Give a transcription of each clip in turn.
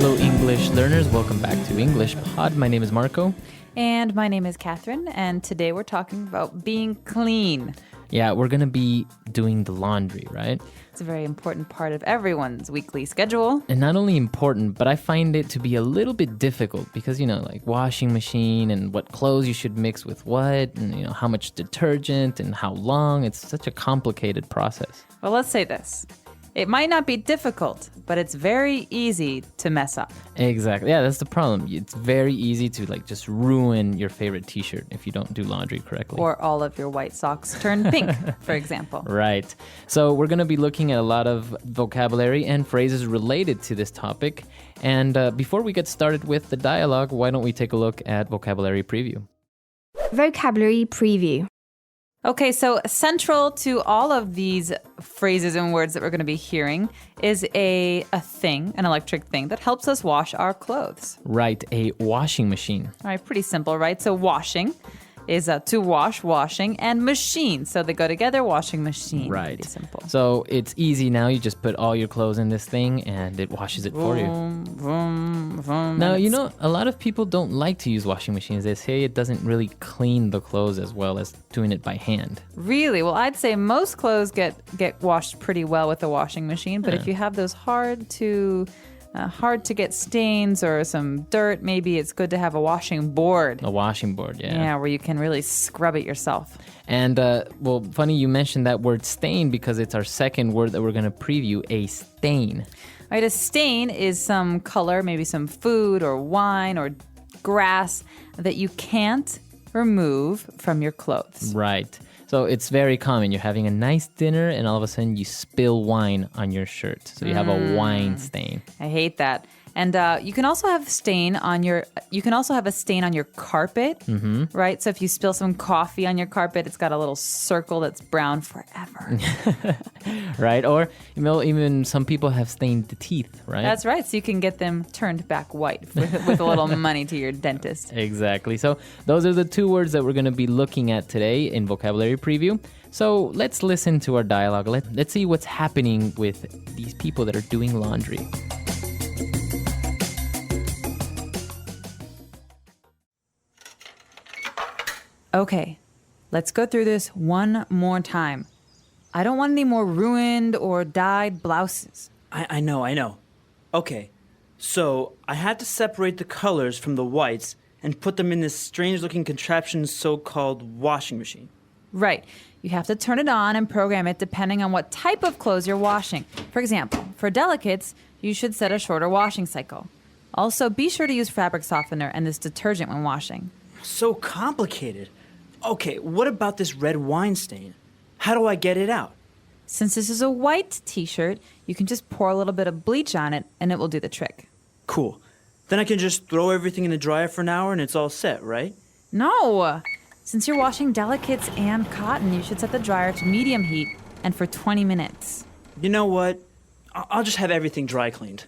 Hello, English learners. Welcome back to English Pod. My name is Marco. And my name is Catherine, and today we're talking about being clean. Yeah, we're going to be doing the laundry, right? It's a very important part of everyone's weekly schedule. And not only important, but I find it to be a little bit difficult because, like washing machine and what clothes you should mix with what, and, how much detergent and how long. It's such a complicated process. Well, let's say this. It might not be difficult, but it's very easy to mess up. Exactly. Yeah, that's the problem. It's very easy to just ruin your favorite t-shirt if you don't do laundry correctly. Or all of your white socks turn pink, for example. Right. So we're going to be looking at a lot of vocabulary and phrases related to this topic. And before we get started with the dialogue, why don't we take a look at vocabulary preview? Vocabulary preview. Okay, so central to all of these phrases and words that we're going to be hearing is an electric thing that helps us wash our clothes. Right, a washing machine. All right, pretty simple, right? So washing is to wash, washing, and machine. So they go together, washing machine. Right. Pretty simple. So it's easy now. You just put all your clothes in this thing and it washes it for you. Vroom, vroom, Now, a lot of people don't like to use washing machines. They say it doesn't really clean the clothes as well as doing it by hand. Really? Well, I'd say most clothes get washed pretty well with a washing machine. But if you have those hard to get stains or some dirt, maybe it's good to have a washing board. A washing board, yeah. Yeah, where you can really scrub it yourself. And, funny you mentioned that word stain because it's our second word that we're going to preview, a stain. All right, a stain is some color, maybe some food or wine or grass that you can't remove from your clothes. Right. So it's very common. You're having a nice dinner and all of a sudden you spill wine on your shirt. So you have a wine stain. I hate that. And you can also have a stain on your carpet, right? So if you spill some coffee on your carpet, it's got a little circle that's brown forever. Right? Or, even some people have stained the teeth, right? That's right. So you can get them turned back white with a little money to your dentist. Exactly. So those are the two words that we're going to be looking at today in vocabulary preview. So let's listen to our dialogue. Let's see what's happening with these people that are doing laundry. Okay, let's go through this one more time. I don't want any more ruined or dyed blouses. I know. Okay, so I had to separate the colors from the whites and put them in this strange-looking contraption so-called washing machine. Right. You have to turn it on and program it depending on what type of clothes you're washing. For example, for delicates, you should set a shorter washing cycle. Also, be sure to use fabric softener and this detergent when washing. So complicated. Okay, what about this red wine stain? How do I get it out? Since this is a white t-shirt, you can just pour a little bit of bleach on it and it will do the trick. Cool. Then I can just throw everything in the dryer for an hour and it's all set, right? No! Since you're washing delicates and cotton, you should set the dryer to medium heat and for 20 minutes. You know what? I'll just have everything dry cleaned.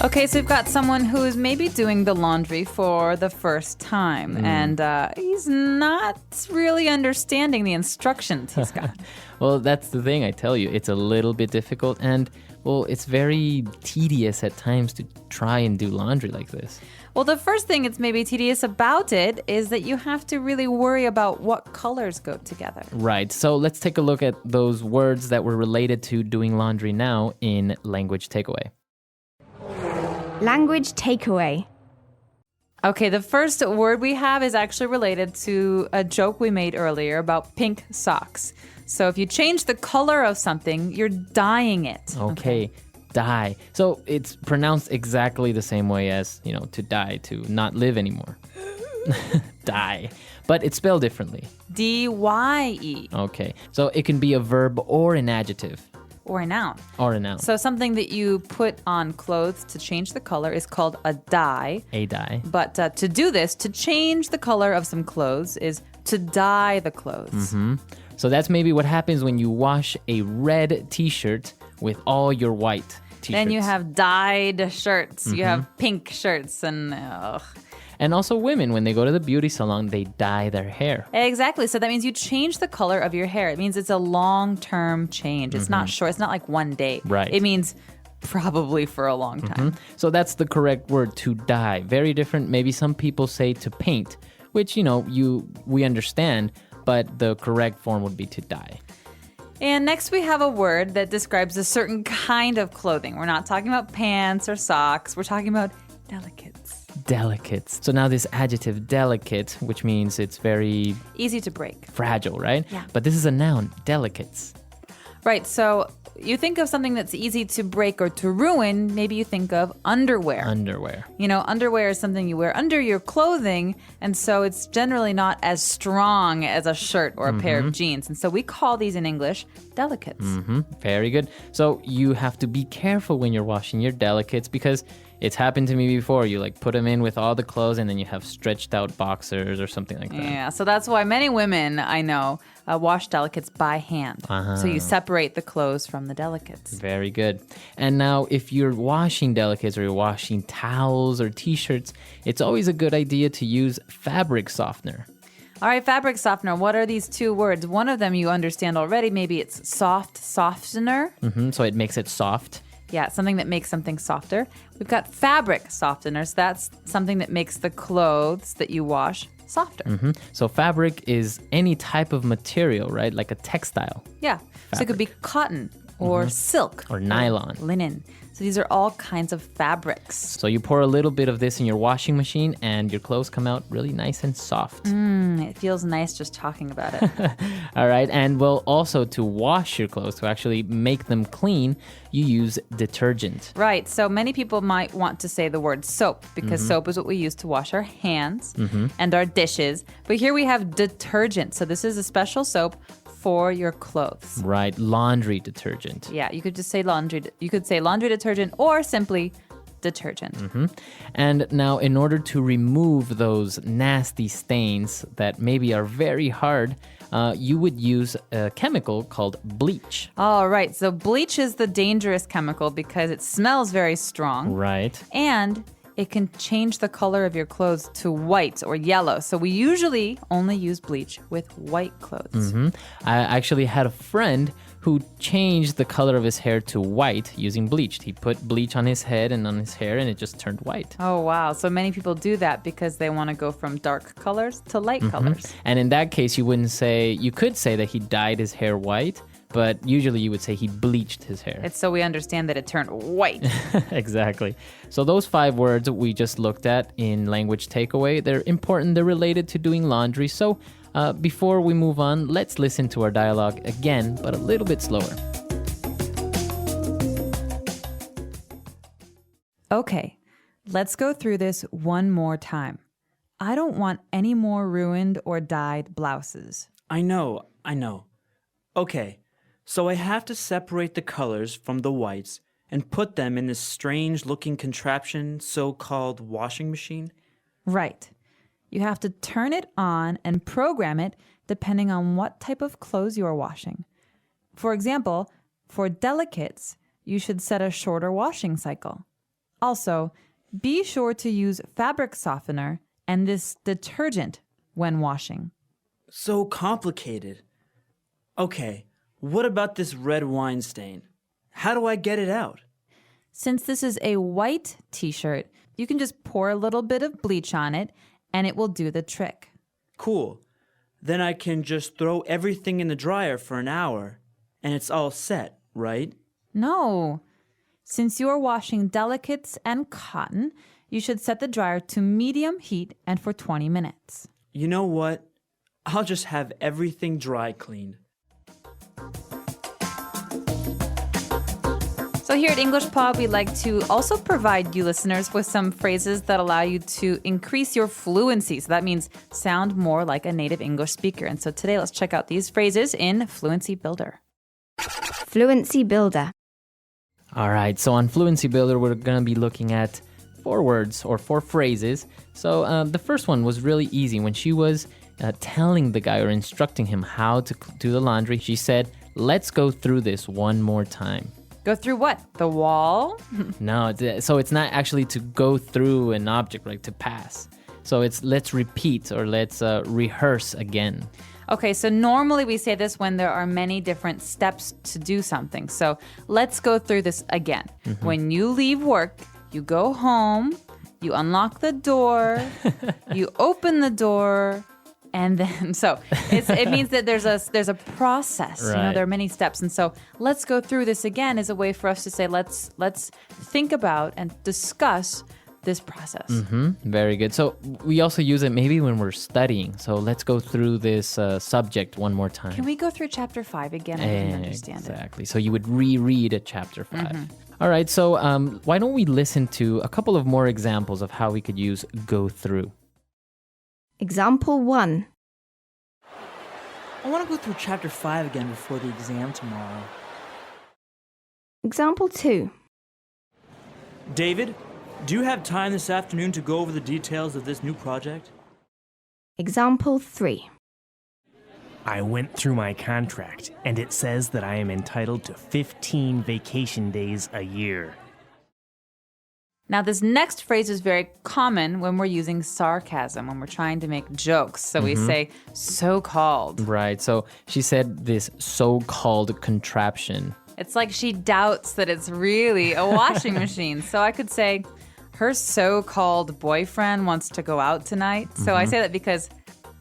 Okay, so we've got someone who is maybe doing the laundry for the first time, and he's not really understanding the instructions he's got. Well, that's the thing, I tell you. It's a little bit difficult and, it's very tedious at times to try and do laundry like this. Well, the first thing that's maybe tedious about it is that you have to really worry about what colors go together. Right, so let's take a look at those words that were related to doing laundry now in Language Takeaway. Language takeaway. Okay, the first word we have is actually related to a joke we made earlier about pink socks. So if you change the color of something, you're dyeing it. Okay, dye. So it's pronounced exactly the same way as, to die, to not live anymore. Die. But it's spelled differently. D-Y-E. Okay, so it can be a verb or an adjective. Or a noun. Or a noun. So something that you put on clothes to change the color is called a dye. A dye. But to do this, to change the color of some clothes is to dye the clothes. Mm-hmm. So that's maybe what happens when you wash a red t-shirt with all your white t-shirts. Then you have dyed shirts. You have pink shirts and... And also women, when they go to the beauty salon, they dye their hair. Exactly. So that means you change the color of your hair. It means it's a long-term change. It's not short. It's not like one day. Right. It means probably for a long time. So that's the correct word, to dye. Very different. Maybe some people say to paint, which, we understand, but the correct form would be to dye. And next we have a word that describes a certain kind of clothing. We're not talking about pants or socks. We're talking about delicates. Delicates. So now this adjective, delicate, which means it's very Easy to break. fragile, right? Yeah. But this is a noun, delicates. Right. So you think of something that's easy to break or to ruin, maybe you think of underwear. Underwear. Underwear is something you wear under your clothing, and so it's generally not as strong as a shirt or a pair of jeans. And so we call these in English delicates. Very good. So you have to be careful when you're washing your delicates because it's happened to me before. You put them in with all the clothes and then you have stretched out boxers or something like that. Yeah, so that's why many women I know wash delicates by hand. So you separate the clothes from the delicates. Very good. And now if you're washing delicates or you're washing towels or t-shirts, it's always a good idea to use fabric softener. All right, fabric softener. What are these two words? One of them you understand already. Maybe it's soft softener. So it makes it soft. Yeah, something that makes something softer. We've got fabric softeners. That's something that makes the clothes that you wash softer. So fabric is any type of material, right? Like a textile. Yeah. So it could be cotton or silk Or nylon. linen. So these are all kinds of fabrics. So you pour a little bit of this in your washing machine and your clothes come out really nice and soft. It feels nice just talking about it. All right. And well, also to wash your clothes, to actually make them clean, you use detergent. Right. So many people might want to say the word soap because soap is what we use to wash our hands and our dishes. But here we have detergent. So this is a special soap for your clothes. Right. Laundry detergent. Yeah, you could just say laundry. You could say laundry detergent or simply detergent. And now, in order to remove those nasty stains that maybe are very hard, you would use a chemical called bleach. All right. So bleach is the dangerous chemical because it smells very strong. Right. And it can change the color of your clothes to white or yellow. So we usually only use bleach with white clothes. I actually had a friend who changed the color of his hair to white using bleach. He put bleach on his head and on his hair and it just turned white. Oh, wow. So many people do that because they want to go from dark colors to light colors. And in that case, you could say that he dyed his hair white, but usually you would say he bleached his hair. It's so we understand that it turned white. Exactly. So those 5 words we just looked at in language takeaway, they're important. They're related to doing laundry. So before we move on, let's listen to our dialogue again, but a little bit slower. Okay, let's go through this one more time. I don't want any more ruined or dyed blouses. I know. Okay, so I have to separate the colors from the whites and put them in this strange-looking contraption so-called washing machine? Right. You have to turn it on and program it depending on what type of clothes you are washing. For example, for delicates, you should set a shorter washing cycle. Also, be sure to use fabric softener and this detergent when washing. So complicated. Okay, what about this red wine stain? How do I get it out? Since this is a white t-shirt, you can just pour a little bit of bleach on it and it will do the trick. Cool. Then I can just throw everything in the dryer for an hour and it's all set, right? No. Since you are washing delicates and cotton, you should set the dryer to medium heat and for 20 minutes. You know what? I'll just have everything dry cleaned. So here at English Pod, we like to also provide you listeners with some phrases that allow you to increase your fluency. So that means sound more like a native English speaker. And so today, let's check out these phrases in Fluency Builder. Fluency Builder. All right, so on Fluency Builder, we're going to be looking at 4 words or 4 phrases. So the first one was really easy. When she was telling the guy or instructing him how to do the laundry, she said, "Let's go through this one more time." Go through what? The wall? No, so it's not actually to go through an object, like to pass. So it's let's repeat or let's rehearse again. Okay, so normally we say this when there are many different steps to do something. So let's go through this again. When you leave work, you go home, you unlock the door, you open the door, and then it means that there's a process. Right. You know, there are many steps, and so let's go through this again is a way for us to say let's think about and discuss this process. Very good. So we also use it maybe when we're studying. So let's go through this subject one more time. Can we go through chapter 5 again? I didn't understand it. Exactly. So you would reread at chapter 5. All right. So why don't we listen to a couple of more examples of how we could use go through? Example 1. I want to go through chapter 5 again before the exam tomorrow. Example 2. David, do you have time this afternoon to go over the details of this new project? Example 3. I went through my contract, and it says that I am entitled to 15 vacation days a year. Now, this next phrase is very common when we're using sarcasm, when we're trying to make jokes. So we say, so-called. Right. So she said this so-called contraption. It's like she doubts that it's really a washing machine. So I could say, her so-called boyfriend wants to go out tonight. So I say that because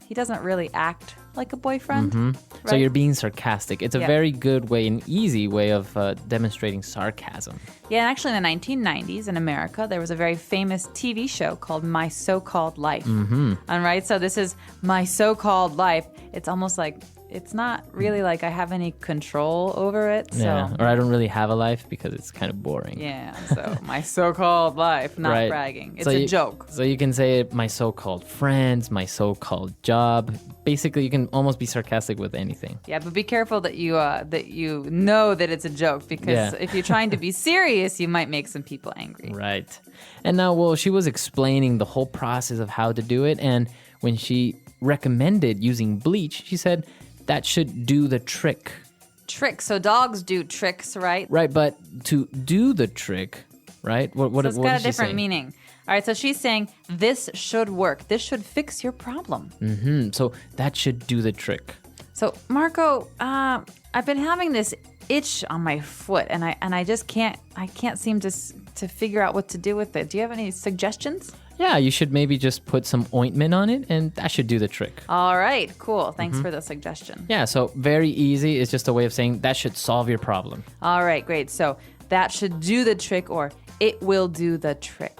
he doesn't really act like a boyfriend. Right? So you're being sarcastic. It's a Yeah. very good way, an easy way of demonstrating sarcasm. Yeah, and actually in the 1990s in America, there was a very famous TV show called My So-Called Life. And right, so this is my so-called life. It's almost like, it's not really like I have any control over it. So. Yeah. Or I don't really have a life because it's kind of boring. Yeah, so my so-called life, not Right. bragging. It's So a joke. So you can say my so-called friends, my so-called job. Basically, you can almost be sarcastic with anything. Yeah, but be careful that you know that it's a joke because Yeah. if you're trying to be serious, you might make some people angry. Right. And now, well, she was explaining the whole process of how to do it. And when she recommended using bleach, she said that should do the trick. Tricks. So dogs do tricks, right? Right. But to do the trick, right? What So it's what got is a she different saying? meaning. All right, so she's saying this should work. This should fix your problem. So that should do the trick. So Marco, I've been having this itch on my foot, and I just can't seem to figure out what to do with it. Do you have any suggestions? Yeah, you should maybe just put some ointment on it, and that should do the trick. All right, cool. Thanks for the suggestion. Yeah, so very easy. It's just a way of saying that should solve your problem. All right, great. So that should do the trick, or it will do the trick.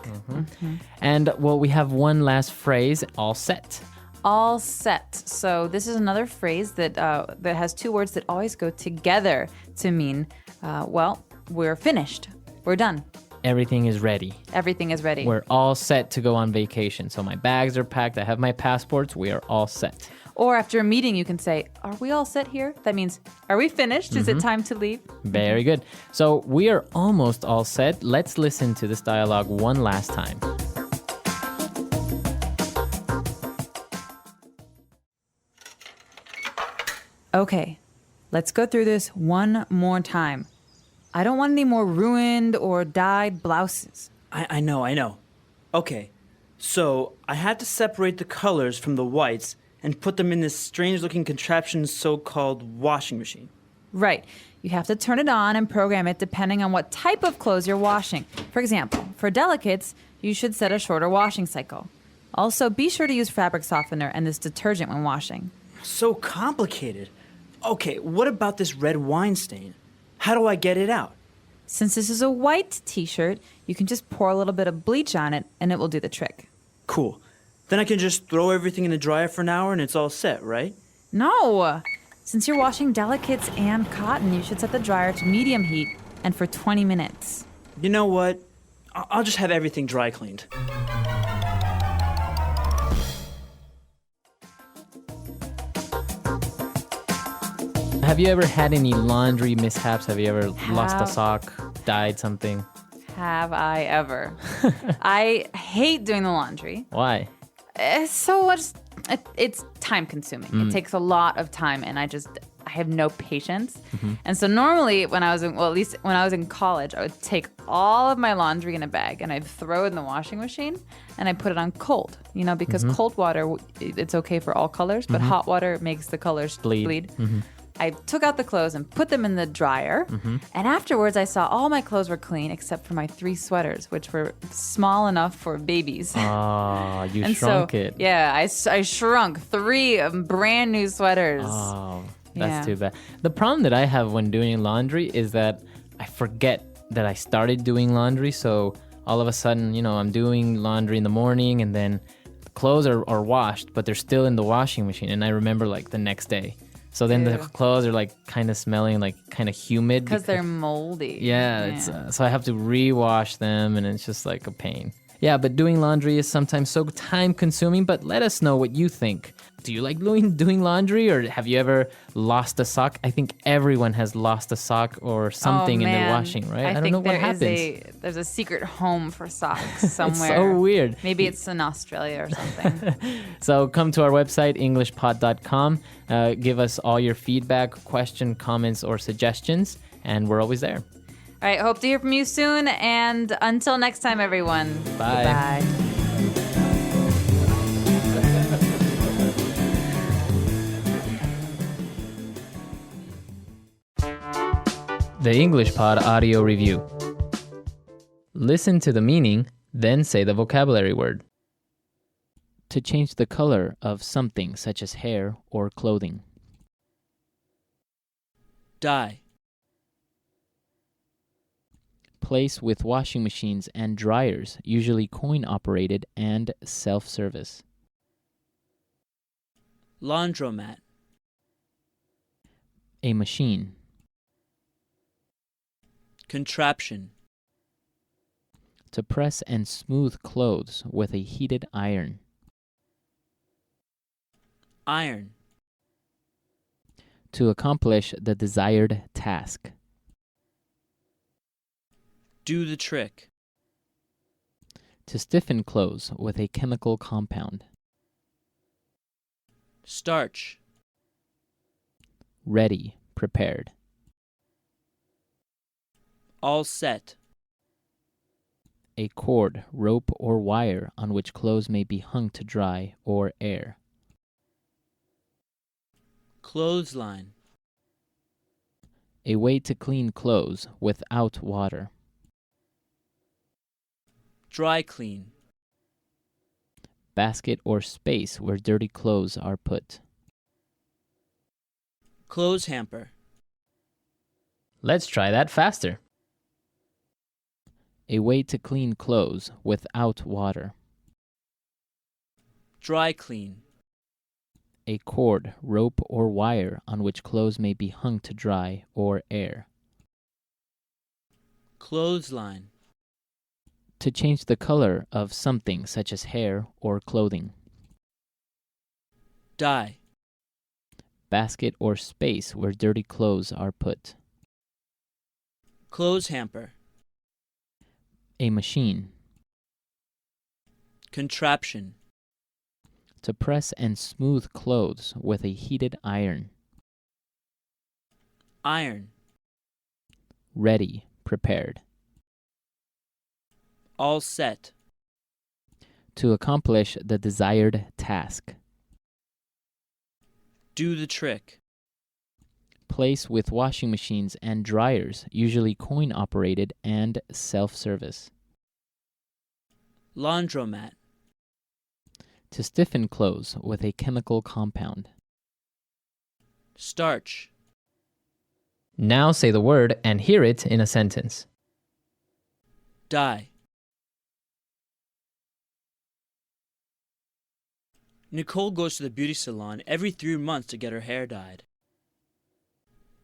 And well, we have one last phrase, all set. All set. So this is another phrase that has two words that always go together to mean, well, we're finished. We're done. Everything is ready. Everything is ready. We're all set to go on vacation. So my bags are packed. I have my passports. We are all set. Or after a meeting, you can say, are we all set here? That means, are we finished? Is it time to leave? Very good. So we are almost all set. Let's listen to this dialogue one last time. Okay, let's go through this one more time. I don't want any more ruined or dyed blouses. I know. Okay, so I had to separate the colors from the whites and put them in this strange-looking contraption so-called washing machine. Right. You have to turn it on and program it depending on what type of clothes you're washing. For example, for delicates, you should set a shorter washing cycle. Also, be sure to use fabric softener and this detergent when washing. So complicated. Okay, what about this red wine stain? How do I get it out? Since this is a white t-shirt, you can just pour a little bit of bleach on it and it will do the trick. Cool. Then I can just throw everything in the dryer for an hour and it's all set, right? No! Since you're washing delicates and cotton, you should set the dryer to medium heat and for 20 minutes. You know what? I'll just have everything dry cleaned. Have you ever had any laundry mishaps? Have you ever lost a Have. sock, dyed something? Have I ever? I hate doing the laundry. Why? It's so much. It's time consuming. It takes a lot of time, and I have no patience. And so normally when I was in, well, at least when I was in college, I would take all of my laundry in a bag and I'd throw it in the washing machine and I put it on cold, because cold water, it's okay for all colors, but hot water makes the colors bleed. I took out the clothes and put them in the dryer. And afterwards, I saw all my clothes were clean except for my 3 sweaters, which were small enough for babies. Oh, you And shrunk so, it. Yeah, I shrunk 3 brand new sweaters. Oh, Yeah. that's too bad. The problem that I have when doing laundry is that I forget that I started doing laundry. So all of a sudden, I'm doing laundry in the morning and then the clothes are washed, but they're still in the washing machine. And I remember like the next day. So then the Ew. clothes are like kind of smelling like kind of humid. Because they're moldy. Yeah, it's so I have to rewash them and it's just like a pain. Yeah, but doing laundry is sometimes so time consuming, but let us know what you think. Do you like doing laundry or have you ever lost a sock? I think everyone has lost a sock or something in their washing, right? I don't know think what happens. there's a secret home for socks somewhere. It's so weird. Maybe it's in Australia or something. So come to our website, englishpod.com. Give us all your feedback, question, comments, or suggestions, and we're always there. All right, hope to hear from you soon. And until next time, everyone. Bye. Goodbye. The English Pod Audio Review. Listen to the meaning, then say the vocabulary word. To change the color of something such as hair or clothing. Dye. Place with washing machines and dryers, usually coin-operated and self-service. Laundromat. A machine. Contraption. To press and smooth clothes with a heated iron. Iron. To accomplish the desired task. Do the trick. To stiffen clothes with a chemical compound. Starch. Ready, prepared. All set. A cord, rope, or wire on which clothes may be hung to dry or air. Clothesline. A way to clean clothes without water. Dry clean. Basket or space where dirty clothes are put. Clothes hamper. Let's try that faster. A way to clean clothes without water. Dry clean. A cord, rope, or wire on which clothes may be hung to dry or air. Clothesline. To change the color of something such as hair or clothing. Dye. Basket or space where dirty clothes are put. Clothes hamper. A machine. Contraption. To press and smooth clothes with a heated iron. Iron. Ready, prepared. All set. To accomplish the desired task. Do the trick. Place with washing machines and dryers, usually coin-operated and self-service. Laundromat. To stiffen clothes with a chemical compound. Starch. Now say the word and hear it in a sentence. Dye. Nicole goes to the beauty salon every 3 months to get her hair dyed.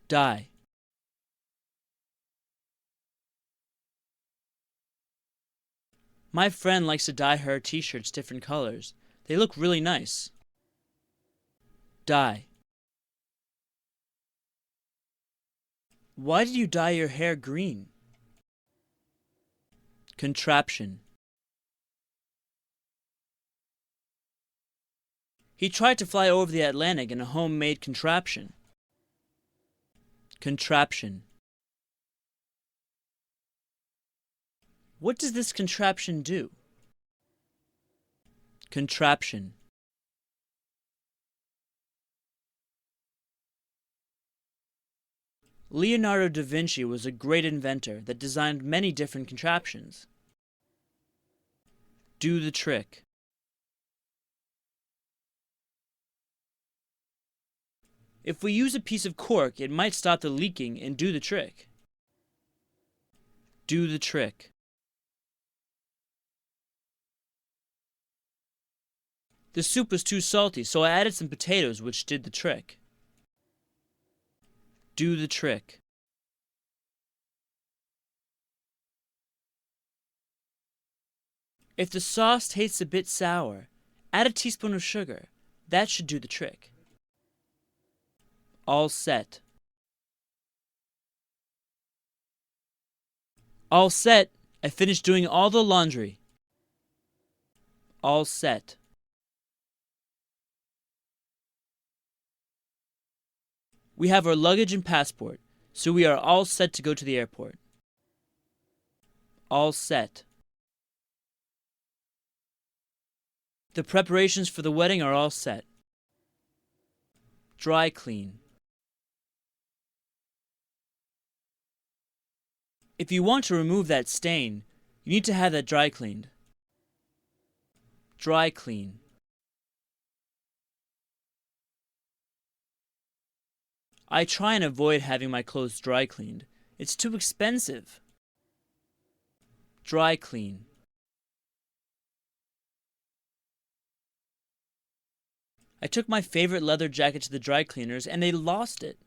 Dye. My friend likes to dye her t-shirts different colors. They look really nice. Dye. Why did you dye your hair green? Contraption. He tried to fly over the Atlantic in a homemade contraption. Contraption. What does this contraption do? Contraption. Leonardo da Vinci was a great inventor that designed many different contraptions. Do the trick. If we use a piece of cork, it might stop the leaking and do the trick. Do the trick. The soup was too salty, so I added some potatoes, which did the trick. Do the trick. If the sauce tastes a bit sour, add a teaspoon of sugar. That should do the trick. All set. All set. I finished doing all the laundry. All set. We have our luggage and passport, so we are all set to go to the airport. All set. The preparations for the wedding are all set. Dry clean. If you want to remove that stain, you need to have that dry cleaned. Dry clean. I try and avoid having my clothes dry cleaned. It's too expensive. Dry clean. I took my favorite leather jacket to the dry cleaners and they lost it.